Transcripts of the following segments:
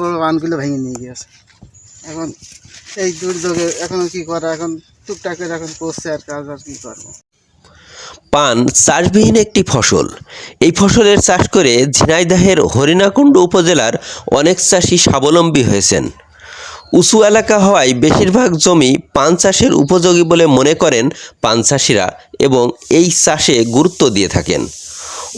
বড় বানগুলো ভেঙে নিয়ে গিয়েছে। এখন এই দুর্যোগে এখন কি করা, এখন টুকটাক করে এখন করছে আর কাজ, আর কি করবো। পান চাষবিহীন একটি ফসল। এই ফসলের চাষ করে ঝিনাইদহের হরিণাকুণ্ড উপজেলার অনেক চাষি স্বাবলম্বী হয়েছেন। উঁচু এলাকা হওয়ায় বেশিরভাগ জমি পান চাষের উপযোগী বলে মনে করেন পান চাষিরা এবং এই চাষে গুরুত্ব দিয়ে থাকেন।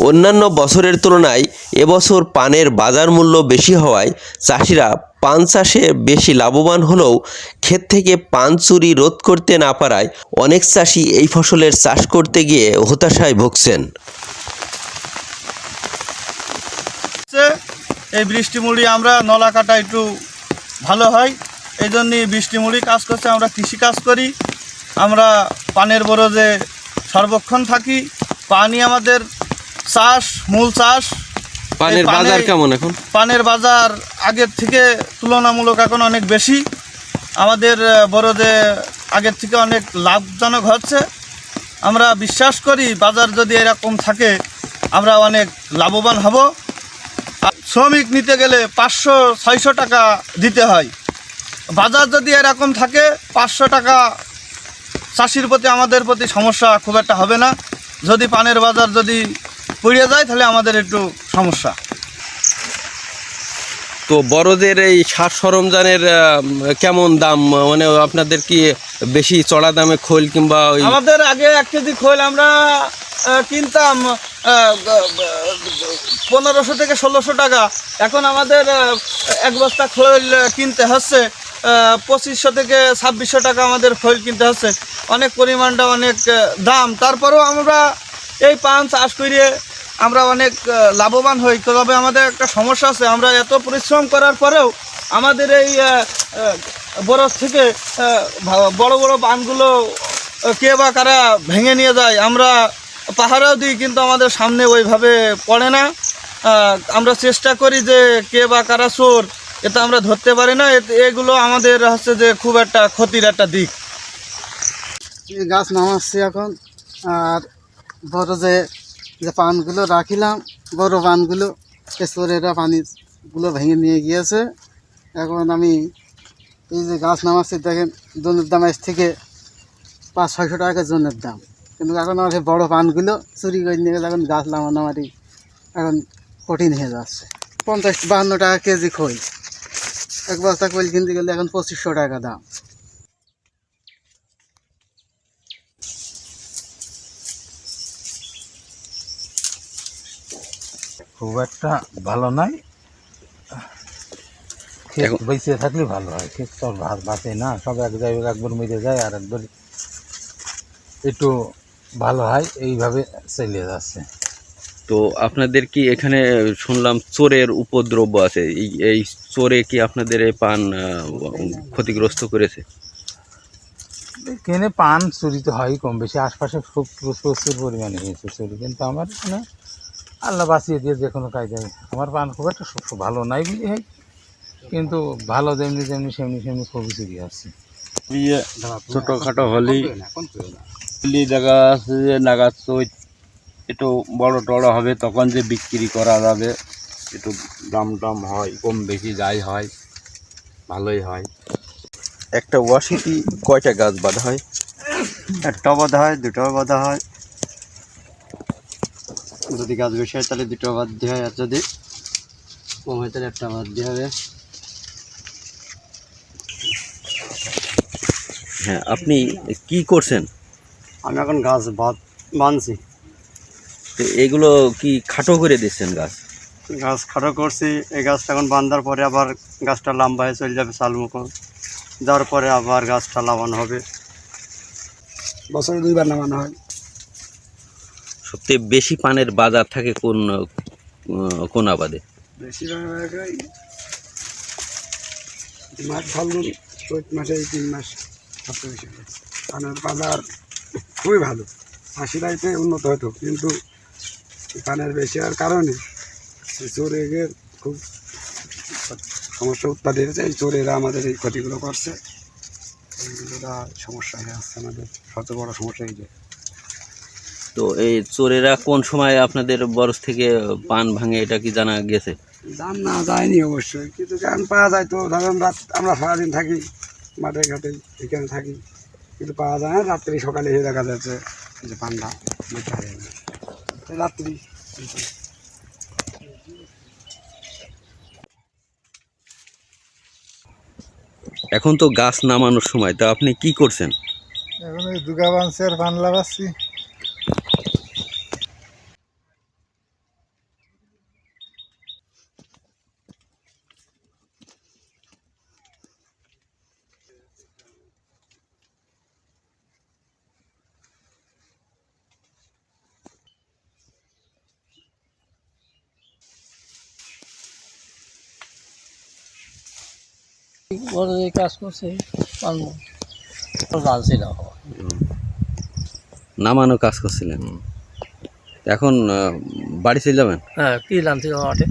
অন্যান্য বছরের তুলনায় এবছর পানের বাজার মূল্য বেশি হওয়ায় চাষিরা পান চাষে বেশি লাভবান হলেও ক্ষেত থেকে পান চুরি রোধ করতে না পারায় অনেক চাষি এই ফসলের চাষ করতে গিয়ে হতাশায় ভুগছেন। এই বৃষ্টিমুড়ি আমরা নলা কাটা একটু ভালো হয়, এই জন্যই বৃষ্টিমুড়ি কাজ করছে। আমরা কৃষিকাজ করি, আমরা পানের বরজে সর্বক্ষণ থাকি। পানি আমাদের চাষ, মূল চাষ। পানের বাজার কেমন এখন? পানের বাজার আগের থেকে তুলনামূলক এখন অনেক বেশি। আমাদের বরজে আগের থেকে অনেক লাভজনক হচ্ছে। আমরা বিশ্বাস করি বাজার যদি এরকম থাকে আমরা অনেক লাভবান হব। শ্রমিক নিতে গেলে 500-600 টাকা দিতে হয়। বাজার যদি এরকম থাকে 500 টাকা চাষির প্রতি, আমাদের প্রতি সমস্যা খুব একটা হবে না। যদি পানের বাজার যদি পড়ে যায় তাহলে আমাদের একটু সমস্যা। তো বড়দের এই সার সরঞ্জামের কেমন দাম, মানে আপনাদের কি বেশি চড়া দামে খোল কিংবা আমাদের আগে 1 কেজি খোল আমরা কিনতাম 1500 থেকে 1600 টাকা। এখন আমাদের 1 বস্তা খোল কিনতে হচ্ছে 2500 থেকে 2600 টাকা আমাদের খোল কিনতে হচ্ছে। অনেক পরিমাণটা অনেক দাম। তারপরেও আমরা এই পান চাষ করে আমরা অনেক লাভবান হই। তবে আমাদের একটা সমস্যা আছে, আমরা এত পরিশ্রম করার পরেও আমাদের এই বরজ থেকে বড় বড় বানগুলো কে বা কারা ভেঙে নিয়ে যায়। আমরা পাহারাও দিই কিন্তু আমাদের সামনে ওইভাবে পড়ে না। আমরা চেষ্টা করি যে কে বা কারা চোর, এটা আমরা ধরতে পারি না। এগুলো আমাদের হচ্ছে যে খুব একটা ক্ষতির একটা দিক। গাছ নামাচ্ছি এখন, আর বড় যে পানগুলো রাখিলাম, বড় পানগুলো চোরেরা পানিগুলো ভেঙে নিয়ে গিয়েছে। এখন আমি এই যে গাছ নামাচ্ছি, দেখেন জনের দাম আজ থেকে 500-600 টাকা জনের দাম, কিন্তু এখন আমার সেই বড়ো পানগুলো চুরি করে নিয়ে গেলে এখন গাছ নামানামারি এখন কঠিন হয়ে যাচ্ছে। 50-52 টাকা কেজি খোল, 1 বস্তা খোল কিনতে গেলে এখন 2500 টাকা দাম। খুব একটা ভালো নয়, ক্ষেত বেঁচে থাকলে ভালো হয়। ক্ষেত তো বাঁচে না, সব এক জায়গায় একবার মেরে যায় আর একবার একটু ভালো হয়, এইভাবে চলে যাচ্ছে। তো আপনাদের কি এখানে শুনলাম চোরের উপদ্রব আছে, এই চোরে কি আপনাদের এই পান ক্ষতিগ্রস্ত করেছে? এখানে পান চুরি তো হয় কম বেশি, আশপাশে খুব প্রচুর পরিমাণে হয়েছে চুরি, কিন্তু আমার এখানে আল্লাহ বাঁচিয়ে দিয়ে যে কোনো কায়দায় আমার পান খুব একটা ভালো নাই বুঝি হয়, কিন্তু ভালো যেমনি যেমনি সেমনি খুবই চুরি আসছে। ছোটোখাটো হলেই জায়গা আছে যে নাগাদ তো একটু বড় টড় হবে, তখন যে বিক্রি করা যাবে, একটু দাম হয়, কম বেশি যাই হয়, ভালোই হয়। একটা ওয়াশিতে কয়টা গাছ বাঁধা হয়? একটাও বাঁধা হয়, দুটোও বাঁধা হয়। যদি গাছ বেশি হয় তাহলে 2টো বাদ দিয়ে হয়, আর যদি কম হয় তাহলে 1টা বাদ দিয়ে হবে। হ্যাঁ, আপনি কি করছেন? আমি এখন গাছ বাঁধছি। তো এগুলো কি খাটো করে দিচ্ছেন গাছ? গাছ খাটো করছি, এই গাছটা এখন বাঁধার পরে আবার গাছটা লম্বা হয়ে চলে যাবে, সালমুখো যাওয়ার পরে আবার গাছটা লাগানো হবে। বছরে 2বার নামানো হয়। সবচেয়ে বেশি পানের বাজার থাকে কোন আবাদে? বেশিরভাগ মাছ ফাল্গুন চৈত মাসে, এই 3 মাস সবচেয়ে বেশি পানের বাজার খুবই ভালো। চাষিরাইতে উন্নত হতো, কিন্তু পানের বেশি হওয়ার কারণে চোরের খুব সমস্যা উৎপাদন হয়েছে। এই চোরেরা আমাদের এই ক্ষতিগুলো করছে, এইগুলোরা সমস্যা হয়ে আসছে, আমাদের সবচেয়ে বড় সমস্যা এই যে। তো এই চোরেরা কোন সময় আপনাদের বরজ থেকে পান ভাঙে, এটা কি জানা গেছে? দাম না যায়নি অবশ্যই, কিন্তু কারণ পাওয়া যায় তো। ধরেন রাত আমরা সারাদিন থাকি মাঠে ঘাটে, এখানে থাকি, কিন্তু পাওয়া যায় না। রাত্রি সকালে এসে দেখা যাচ্ছে যে পান্ডা বেচা হয় না, রাত্রি। এখন তো গাছ নামানোর সময়, তা আপনি কি করছেন? এখন ওই দুগা বানছে আর পান লাগাচ্ছি। কাজ করছে জানছিল। নামানো কাজ করছিলেন, এখন বাড়ি চলে যাবেন? হ্যাঁ, কি জানছিল মাঠে